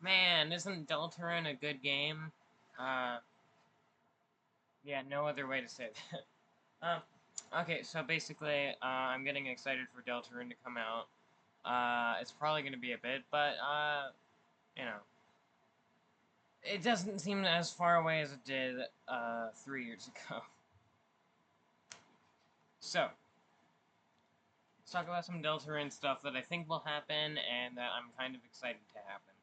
Man, isn't Deltarune a good game? Uh, yeah, no other way to say that. Okay, so basically, I'm getting excited for Deltarune to come out. It's probably going to be a bit, but, you know, it doesn't seem as far away as it did, 3 years ago. So, let's talk about some Deltarune stuff that I think will happen and that I'm kind of excited to happen.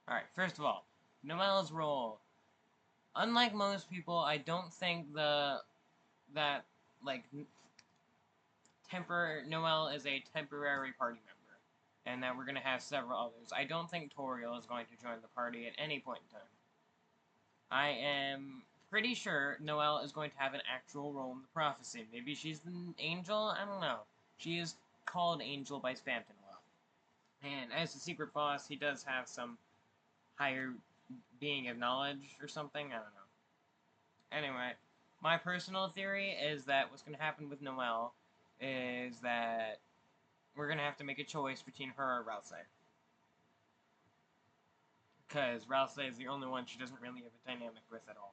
Alright, first of all, Noelle's role. Unlike most people, I don't think that like Noelle is a temporary party member, and that we're gonna have several others. I don't think Toriel is going to join the party at any point in time. I am pretty sure Noelle is going to have an actual role in the prophecy. Maybe she's an angel. I don't know. She is called Angel by Spamton a lot. And as the secret boss, he does have some higher being of knowledge or something. I don't know. Anyway, my personal theory is that what's going to happen with Noelle is that we're going to have to make a choice between her or Rousey. Because Rousey is the only one she doesn't really have a dynamic with at all.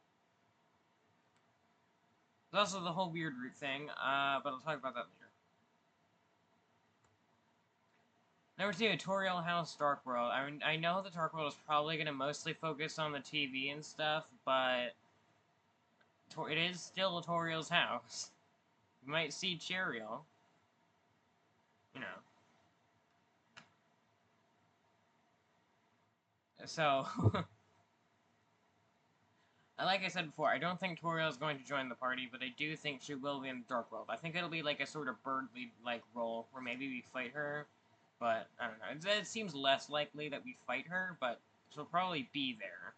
There's also the whole weird root thing, but I'll talk about that later. Number 2, Toriel House Dark World. I mean, I know the Dark World is probably going to mostly focus on the TV and stuff, but it is still Toriel's house. You might see Cheerio. You know. So, like I said before, I don't think Toriel is going to join the party, but I do think she will be in the Dark World. I think it'll be like a sort of bird lead-like role, where maybe we fight her, but I don't know. It seems less likely that we fight her, but she'll probably be there.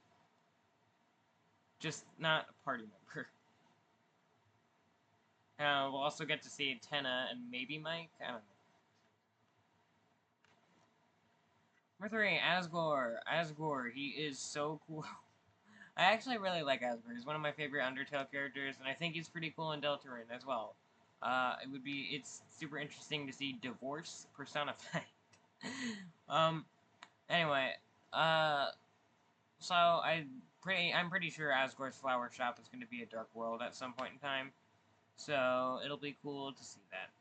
Just not a party member. We'll also get to see Tenna and maybe Mike. I don't know. Number 3, Asgore. Asgore, he is so cool. I actually really like Asgore. He's one of my favorite Undertale characters, and I think he's pretty cool in Deltarune as well. It's super interesting to see divorce personified. um, anyway, uh, so I'm pretty sure Asgore's flower shop is going to be a dark world at some point in time. So it'll be cool to see that.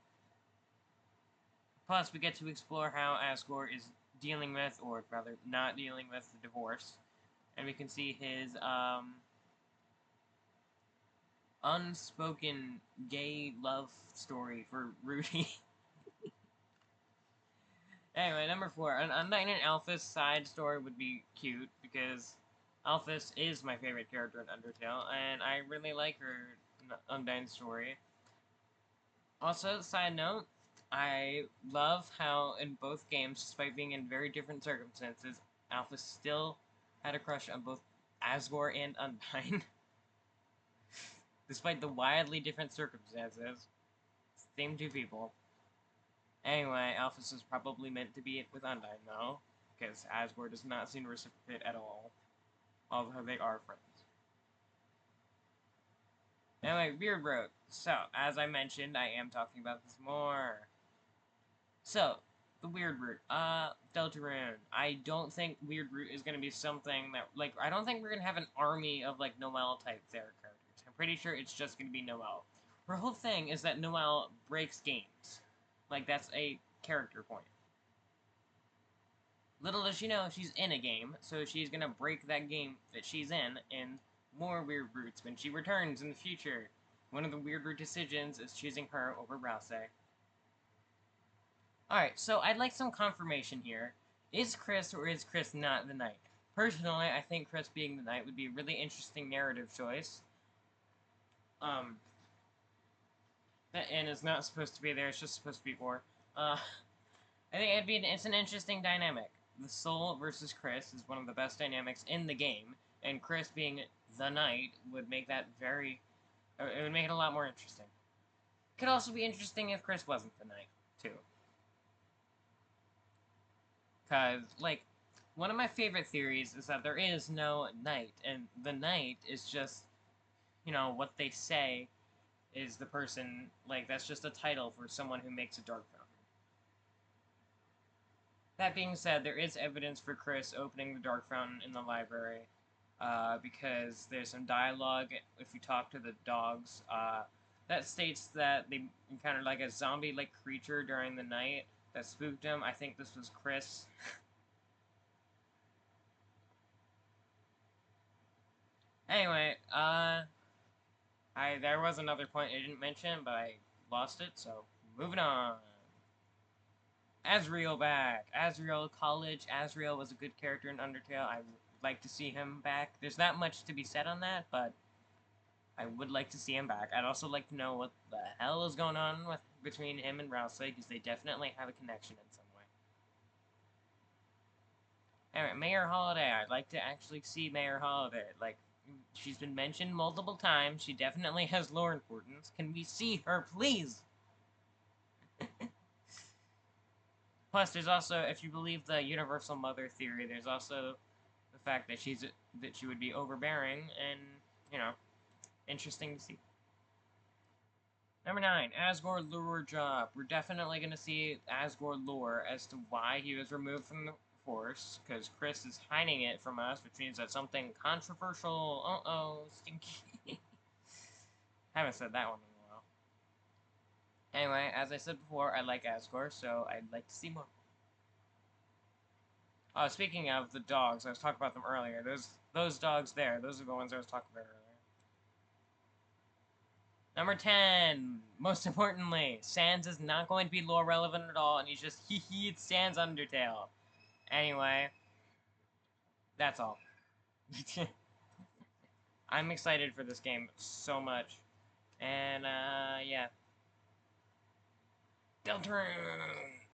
Plus, we get to explore how Asgore is dealing with, or rather, not dealing with, the divorce. And we can see his, unspoken gay love story for Rudy. Anyway, number 4. An Undyne and Alphys side story would be cute, because Alphys is my favorite character in Undertale, and I really like her Undyne story. Also, side note, I love how in both games, despite being in very different circumstances, Alphys still had a crush on both Asgore and Undyne. Despite the wildly different circumstances. Same two people. Anyway, Alphys is probably meant to be with Undyne, though, because Asgore does not seem to reciprocate at all, although they are friends. Anyway, Weird Road. So, as I mentioned, I am talking about this more. So, the Weird Root. Deltarune. I don't think Weird Root is going to be something that, like, I don't think we're going to have an army of, like, Noelle-type characters. I'm pretty sure it's just going to be Noelle. Her whole thing is that Noelle breaks games. Like, that's a character point. Little does she know, she's in a game, so she's going to break that game that she's in more Weird Roots when she returns in the future. One of the Weird Root decisions is choosing her over Rousey. Alright, so I'd like some confirmation here. Is Chris or is Chris not the knight? Personally, I think Chris being the knight would be a really interesting narrative choice. That N is not supposed to be there, it's just supposed to be or. I think it's an interesting dynamic. The Soul versus Chris is one of the best dynamics in the game, and Chris being the knight would make that it would make it a lot more interesting. Could also be interesting if Chris wasn't the knight, too. Because, like, one of my favorite theories is that there is no knight, and the knight is just, you know, what they say is the person, like, that's just a title for someone who makes a dark fountain. That being said, there is evidence for Chris opening the Dark Fountain in the library, because there's some dialogue if you talk to the dogs, that states that they encountered like a zombie-like creature during the night that spooked him. I think this was Chris. Anyway, there was another point I didn't mention, but I lost it, so moving on. Asriel back. Asriel College. Asriel was a good character in Undertale. I would like to see him back. There's not much to be said on that, but I would like to see him back. I'd also like to know what the hell is going on between him and Rousey, because they definitely have a connection in some way. Anyway, Mayor Holiday. I'd like to actually see Mayor Holiday. Like, she's been mentioned multiple times. She definitely has lore importance. Can we see her, please? Plus, there's also, if you believe the universal mother theory, there's also the fact that she would be overbearing and, you know, interesting to see. Number 9, Asgore lure job. We're definitely going to see Asgore lore as to why he was removed from the force, because Chris is hiding it from us, which means that something controversial. Uh-oh, stinky. Haven't said that one in a while. Anyway, as I said before, I like Asgore, so I'd like to see more. Speaking of the dogs, I was talking about them earlier. Those dogs there, those are the ones I was talking about earlier. Number 10, most importantly, Sans is not going to be lore relevant at all, and he's just it's Sans Undertale. Anyway, that's all. I'm excited for this game so much. And, yeah. Deltarune!